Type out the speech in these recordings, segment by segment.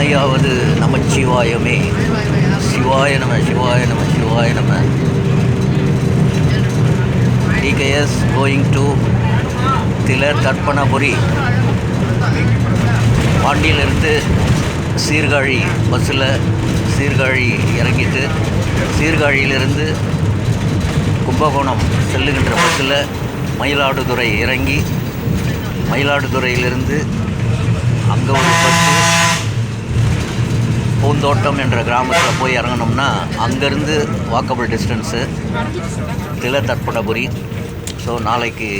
துணையாவது நமச்சிவாயமே. சிவாய நம சிவாய நம சிவாய நம. டிகேஎஸ் கோயிங் டு திலர் தர்ப்பணபுரி. பாண்டியிலிருந்து சீர்காழி பஸ்ஸில் சீர்காழி இறங்கிட்டு சீர்காழியிலிருந்து கும்பகோணம் செல்லுகின்ற பஸ்ஸில் மயிலாடுதுறை இறங்கி மயிலாடுதுறையிலிருந்து அங்கே ஒரு பஸ்ஸு பூந்தோட்டம் என்ற கிராமத்தில் போய் இறங்கணும்னா அங்கேருந்து வாக்கபிள் டிஸ்டன்ஸு தில தர்ப்பணபுரி. ஸோ நாளைக்கு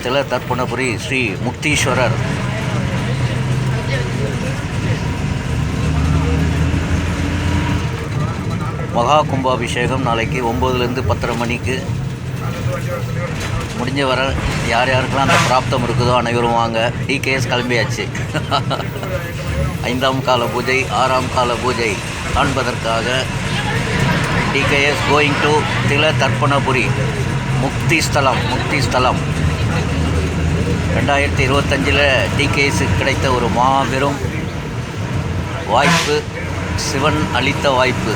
தில தர்ப்பணபுரி ஸ்ரீ முக்தீஸ்வரர் மகா கும்பாபிஷேகம் நாளைக்கு 9லேருந்து 10:30 மணிக்கு. முடிஞ்ச வர யார் யாருக்கெல்லாம் அந்த பிராப்தம் இருக்குதோ அனைவரும் வாங்க. டிகேஎஸ் கிளம்பியாச்சு. 5ஆம் கால பூஜை 6ஆம் கால பூஜை காண்பதற்காக டிகேஎஸ் கோயிங் டு தில தர்ப்பணபுரி முக்தி ஸ்தலம். 2025 டிகேஎஸ்க்கு கிடைத்த ஒரு மாபெரும் வாய்ப்பு. சிவன் அளித்த வாய்ப்பு,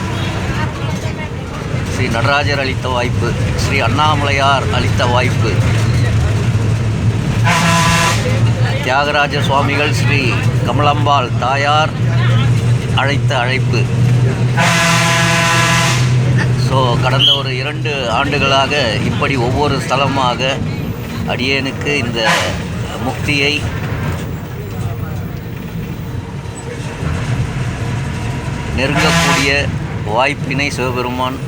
ஸ்ரீ நடராஜர் அளித்த வாய்ப்பு, ஸ்ரீ அண்ணாமலையார் அளித்த வாய்ப்பு, தியாகராஜ சுவாமிகள் ஸ்ரீ கமலம்பாள் தாயார் அழைத்த அழைப்பு. ஸோ கடந்த ஒரு 2 ஆண்டுகளாக இப்படி ஒவ்வொரு ஸ்தலமாக அடியேனுக்கு இந்த முக்தியை நெருங்கக்கூடிய வாய்ப்பினை சிவபெருமான்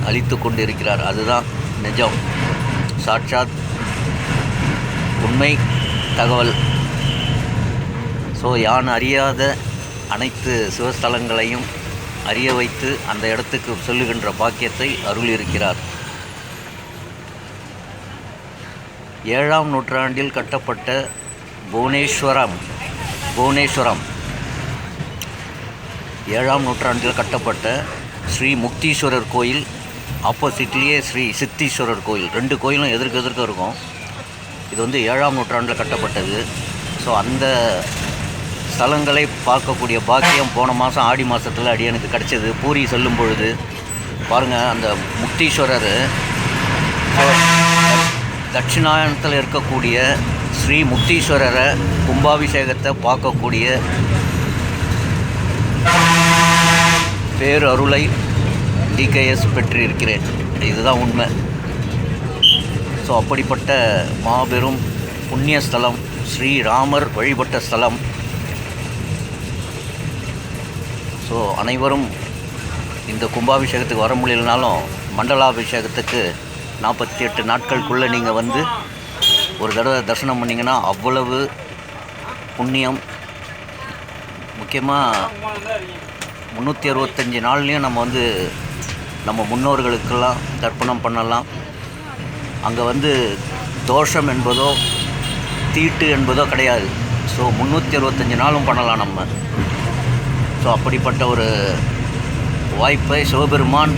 அளித்து கொண்டிருக்கிறார். அதுதான் நிஜம், சாட்சாத் உண்மை தகவல். ஸோ யான் அறியாத அனைத்து சிவஸ்தலங்களையும் அறிய வைத்து அந்த இடத்துக்கு சொல்லுகின்ற பாக்கியத்தை அருளியிருக்கிறார். 7ஆம் நூற்றாண்டில் கட்டப்பட்ட புவனேஸ்வரம் 7ஆம் நூற்றாண்டில் கட்டப்பட்ட ஸ்ரீ முக்தீஸ்வரர் கோயில், ஆப்போசிட்லேயே ஸ்ரீ சித்தீஸ்வரர் கோயில். 2 கோயிலும் எதிர்க்க இருக்கும். இது வந்து 7ஆம் நூற்றாண்டில் கட்டப்பட்டது. ஸோ அந்த ஸ்தலங்களை பார்க்கக்கூடிய பாக்கியம் போன மாதம் ஆடி மாதத்தில் அடியனுக்கு கிடச்சிது. பூரி செல்லும் பொழுது பாருங்கள், அந்த முக்தீஸ்வரர் தட்சிணாயனத்தில் இருக்கக்கூடிய ஸ்ரீ முக்தீஸ்வரரை கும்பாபிஷேகத்தை பார்க்கக்கூடிய பேரு அருளை டிகேஎஸ் பெற்றிருக்கிறேன். இதுதான் உண்மை. ஸோ அப்படிப்பட்ட மாபெரும் புண்ணிய ஸ்தலம், ஸ்ரீராமர் வழிபட்ட ஸ்தலம். ஸோ அனைவரும் இந்த கும்பாபிஷேகத்துக்கு வர முடியலனாலும் மண்டலாபிஷேகத்துக்கு 48 நாட்களுக்குள்ளே நீங்கள் வந்து ஒரு தடவை தரிசனம் பண்ணிங்கன்னா அவ்வளவு புண்ணியம். முக்கியமாக 365 நாள்லேயும் நம்ம வந்து நம்ம முன்னோர்களுக்கெல்லாம் தர்ப்பணம் பண்ணலாம். அங்கே வந்து தோஷம் என்பதோ தீட்டு என்பதோ கிடையாது. ஸோ 365 நாளும் பண்ணலாம் நம்ம. ஸோ அப்படிப்பட்ட ஒரு வாய்ப்பை சிவபெருமான்